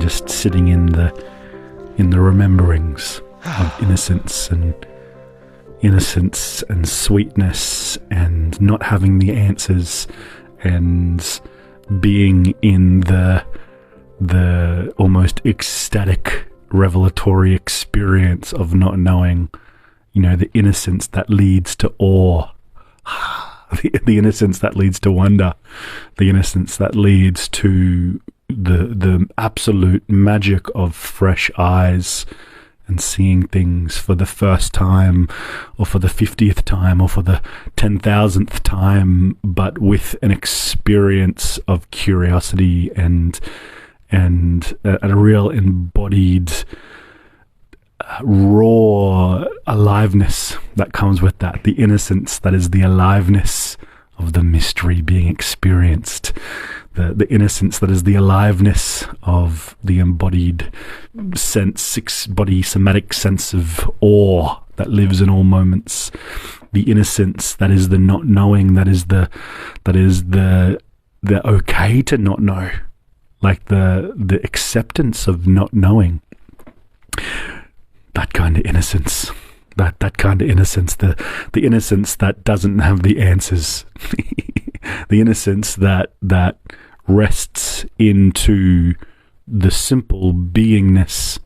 just sitting in the rememberings of innocence and sweetness and not having the answers and being in the almost ecstatic revelatory experience of not knowing, the innocence that leads to awe, the innocence that leads to wonder, the innocence that leads to the absolute magic of fresh eyes and seeing things for the first time or for the 50th time or for the 10,000th time, but with an experience of curiosity and a real embodied raw aliveness that comes with that. The innocence that is the aliveness of the mystery being experienced. The innocence that is the aliveness of the embodied sense, body somatic sense of awe that lives in all moments. The innocence that is the not knowing, that is the okay to not know, like the acceptance of not knowing. That kind of innocence. That kind of innocence, the innocence that doesn't have the answers, the innocence that rests into the simple beingness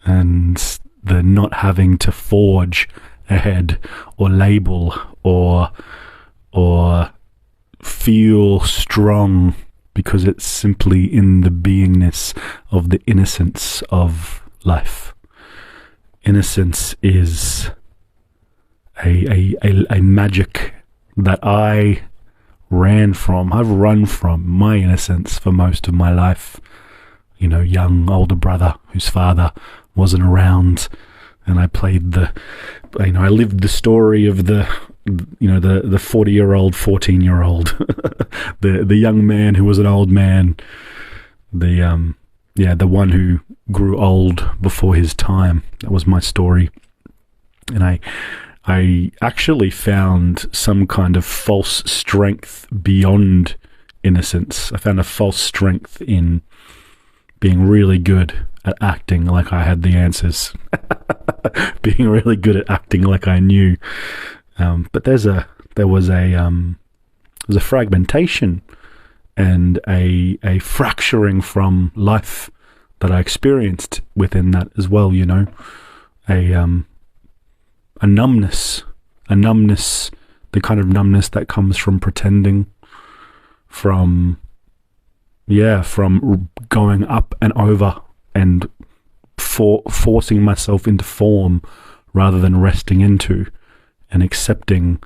and the not having to forge ahead or label or feel strong, because it's simply in the beingness of the innocence of life. Innocence is a magic that I ran from. I've run from my innocence for most of my life. Young older brother whose father wasn't around, and I played I lived the story of the 40-year-old, 14-year-old, the young man who was an old man, the one who grew old before his time. That was my story. And I actually found some kind of false strength beyond innocence. I found a false strength in being really good at acting like I had the answers. Being really good at acting like I knew. But there was a fragmentation and a fracturing from life that I experienced within that as well, a numbness, the kind of numbness that comes from pretending, from going up and over and forcing myself into form rather than resting into and accepting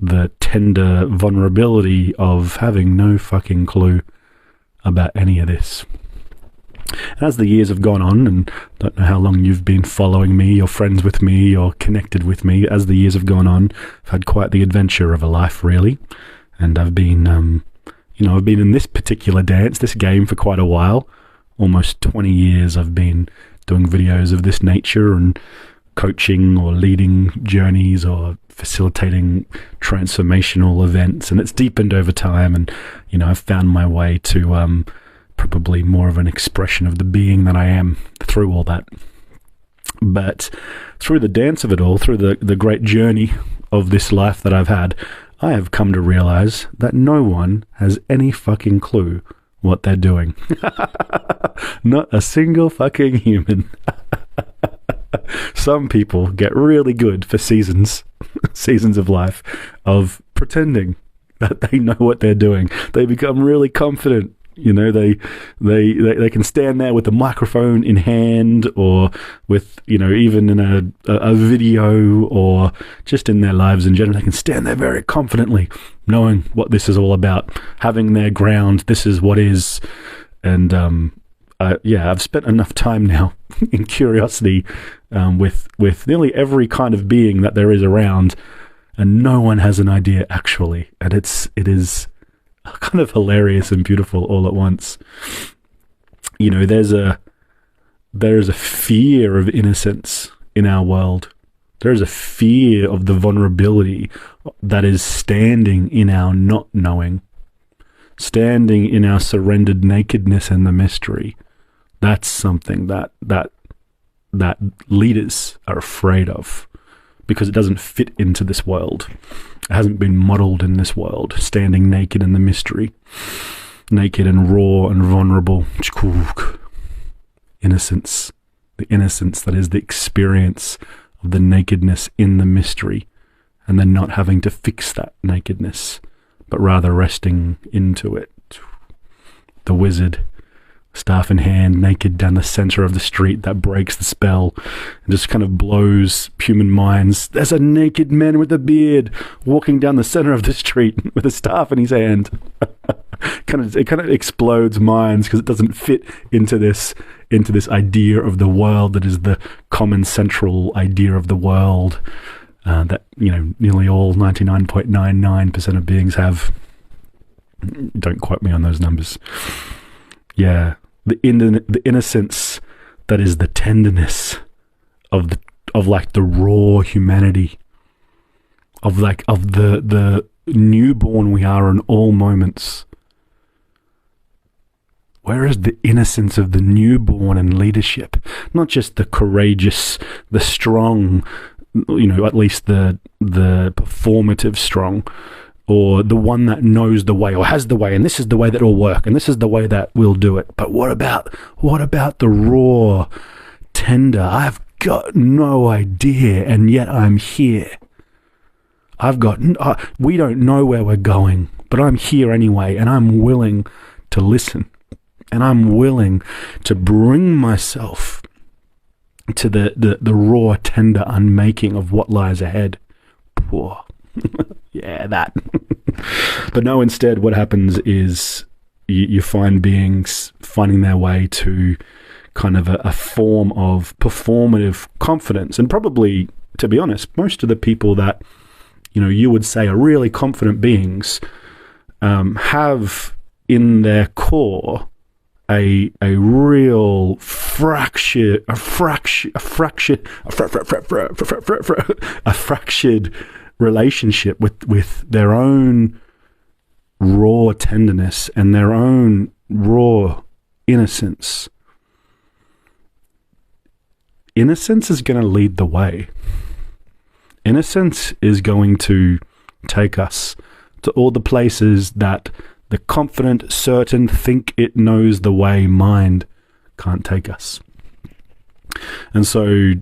the tender vulnerability of having no fucking clue about any of this. And as the years have gone on, and don't know how long you've been following me or friends with me or connected with me, as the years have gone on, I've had quite the adventure of a life, really. And I've been, I've been in this particular dance, this game, for quite a while. Almost 20 years I've been doing videos of this nature and coaching or leading journeys or facilitating transformational events. And it's deepened over time, and, I've found my way to probably more of an expression of the being that I am through all that. But through the dance of it all, through the great journey of this life that I've had, I have come to realize that no one has any fucking clue what they're doing. Not a single fucking human. Some people get really good for seasons of life of pretending that they know what they're doing. They become really confident. They can stand there with a microphone in hand, or with, even in a video, or just in their lives in general. They can stand there very confidently, knowing what this is all about, having their ground. This is what is. And I've spent enough time now in curiosity with nearly every kind of being that there is around, and no one has an idea actually. And it is kind of hilarious and beautiful all at once. There is a fear of innocence in our world. There is a fear of the vulnerability that is standing in our not knowing, standing in our surrendered nakedness and the mystery. That's something that leaders are afraid of, because it doesn't fit into this world. It hasn't been modeled in this world, standing naked in the mystery, naked and raw and vulnerable. Innocence. The innocence that is the experience of the nakedness in the mystery, and then not having to fix that nakedness, but rather resting into it. The wizard, staff in hand, naked down the center of the street, that breaks the spell and just kind of blows human minds. There's a naked man with a beard walking down the center of the street with a staff in his hand. It kind of explodes minds, because it doesn't fit into this idea of the world that is the common central idea of the world, that nearly all 99.99% of beings have. Don't quote me on those numbers. Yeah, the innocence that is the tenderness of the raw humanity of the newborn we are in all moments. Where is the innocence of the newborn in leadership? Not just the courageous, the strong, at least the performative strong, or the one that knows the way or has the way, and this is the way that will work, and this is the way that will do it. But what about the raw, tender, I've got no idea, and yet I'm here. We don't know where we're going, but I'm here anyway, and I'm willing to listen. And I'm willing to bring myself to the raw, tender unmaking of what lies ahead. Poor. Yeah, that. But no, instead what happens is you find beings finding their way to kind of a form of performative confidence. And probably, to be honest, most of the people that, you would say are really confident beings have in their core a real fractured relationship with their own raw tenderness and their own raw innocence. Innocence is going to lead the way. Innocence is going to take us to all the places that the confident, certain, think it knows the way mind can't take us. And so,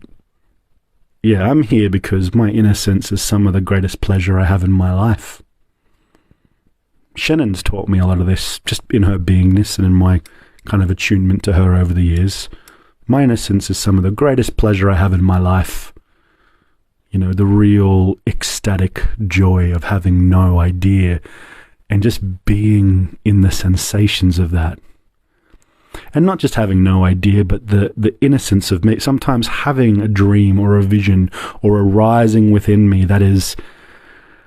yeah, I'm here because my innocence is some of the greatest pleasure I have in my life. Shannon's taught me a lot of this, just in her beingness and in my kind of attunement to her over the years. My innocence is some of the greatest pleasure I have in my life. The real ecstatic joy of having no idea and just being in the sensations of that. And not just having no idea, but the innocence of me, sometimes having a dream or a vision or a rising within me that is,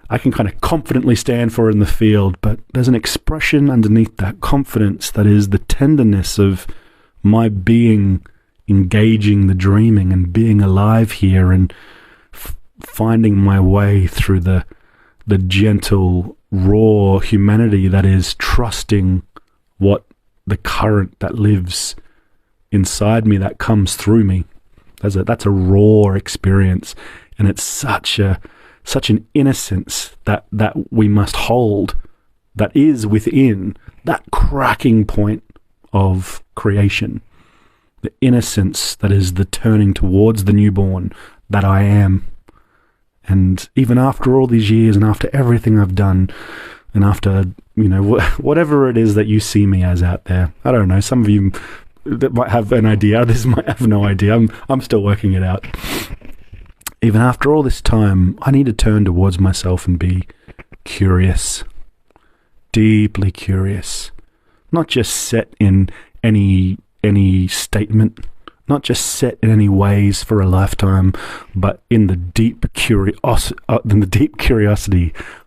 I can kind of confidently stand for in the field, but there's an expression underneath that confidence that is the tenderness of my being engaging the dreaming and being alive here and finding my way through the gentle, raw humanity that is trusting what the current that lives inside me, that comes through me. That's a raw experience, and it's such an innocence that we must hold, that is within that cracking point of creation. The innocence that is the turning towards the newborn that I am. And even after all these years, and after everything I've done, and after, whatever it is that you see me as out there, I don't know, some of you that might have an idea, others might have no idea. I'm still working it out. Even after all this time, I need to turn towards myself and be curious, deeply curious, not just set in any statement, not just set in any ways for a lifetime, but in the deep curiosity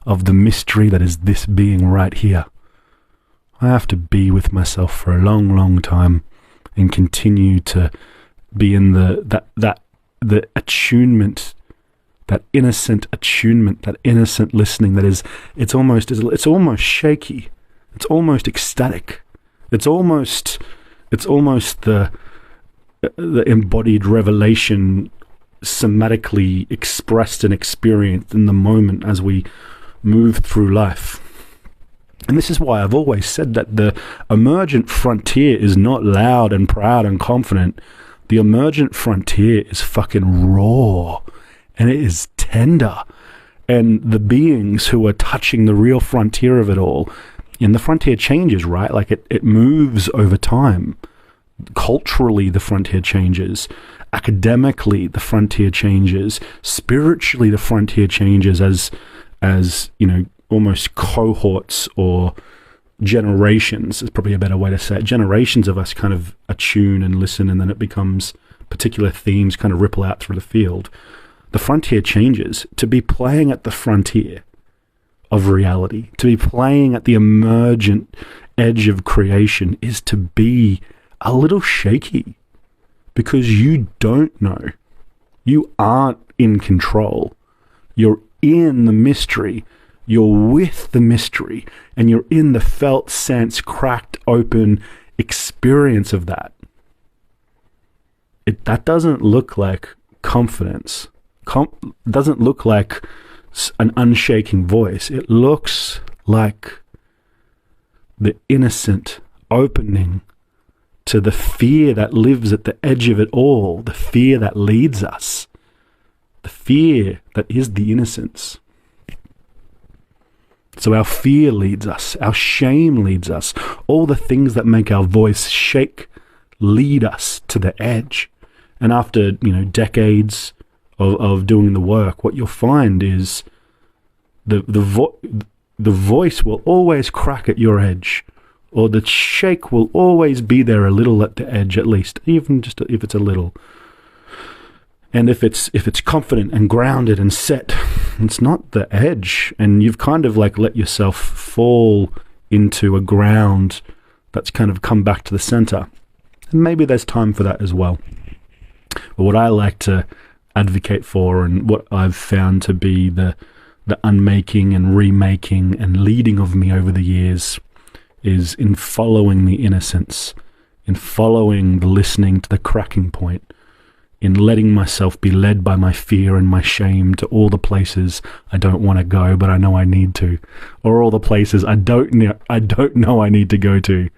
of the mystery that is this being right here. I have to be with myself for a long, long time and continue to be in the attunement, that innocent attunement, that innocent listening that is, it's almost shaky, it's almost ecstatic, it's almost It's almost the embodied revelation somatically expressed and experienced in the moment as we move through life. And this is why I've always said that the emergent frontier is not loud and proud and confident. The emergent frontier is fucking raw, and it is tender. And the beings who are touching the real frontier of it all, and the frontier changes, right? Like it moves over time. Culturally, the frontier changes. Academically, the frontier changes. Spiritually, the frontier changes as you know, almost cohorts or generations is probably a better way to say it. Generations of us kind of attune and listen, and then it becomes particular themes kind of ripple out through the field. The frontier changes. To be playing at the frontier of reality, to be playing at the emergent edge of creation, is to be a little shaky, because you don't know. You aren't in control. You're in the mystery. You're with the mystery, and you're in the felt sense, cracked open experience of that. That doesn't look like confidence. Doesn't look like an unshaking voice. It looks like the innocent opening to the fear that lives at the edge of it all, the fear that leads us, the fear that is the innocence. So our fear leads us, our shame leads us, all the things that make our voice shake lead us to the edge. And after, decades of doing the work, what you'll find is the voice will always crack at your edge, or the shake will always be there a little at the edge, at least, even just if it's a little. And if it's confident and grounded and set, it's not the edge, and you've kind of like let yourself fall into a ground that's kind of come back to the center. And maybe there's time for that as well. But what I like to advocate for, and what I've found to be the unmaking and remaking and leading of me over the years, is in following the innocence, in following the listening to the cracking point, in letting myself be led by my fear and my shame to all the places I don't want to go, but I know I need to, or all the places I don't know I need to go to.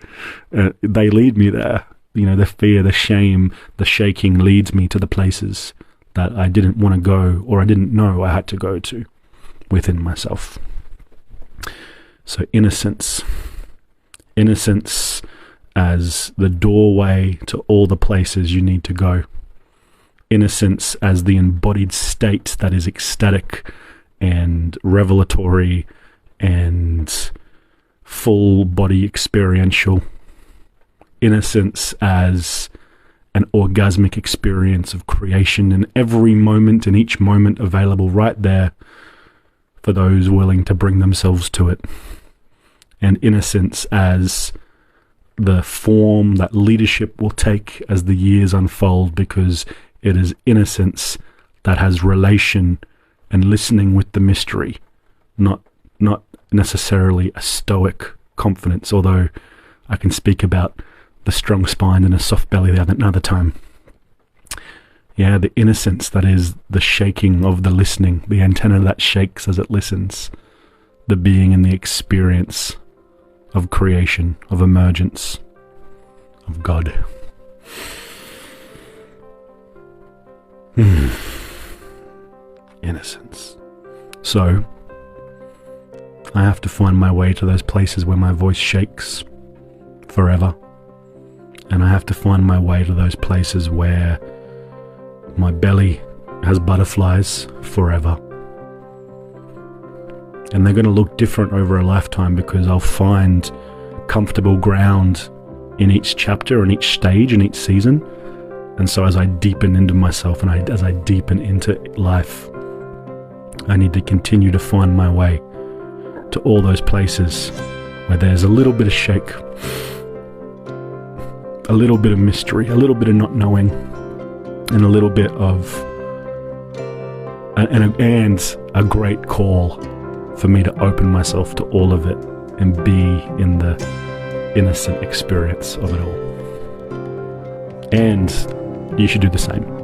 They lead me there. The fear, the shame, the shaking leads me to the places that I didn't want to go, or I didn't know I had to go to within myself. So innocence as the doorway to all the places you need to go. Innocence as the embodied state that is ecstatic and revelatory and full body experiential. Innocence as an orgasmic experience of creation in every moment, and each moment available right there for those willing to bring themselves to it. And innocence as the form that leadership will take as the years unfold, because it is innocence that has relation and listening with the mystery, not necessarily a stoic confidence, although I can speak about the strong spine and a soft belly another time. Yeah, the innocence that is the shaking of the listening, the antenna that shakes as it listens, the being and the experience of creation, of emergence, of God. Innocence. So, I have to find my way to those places where my voice shakes forever. And I have to find my way to those places where my belly has butterflies forever. And they're going to look different over a lifetime, because I'll find comfortable ground in each chapter and each stage and each season. And so as I deepen into myself and as I deepen into life, I need to continue to find my way to all those places where there's a little bit of shake, a little bit of mystery, a little bit of not knowing, and a little bit of and a great call for me to open myself to all of it and be in the innocent experience of it all. And you should do the same.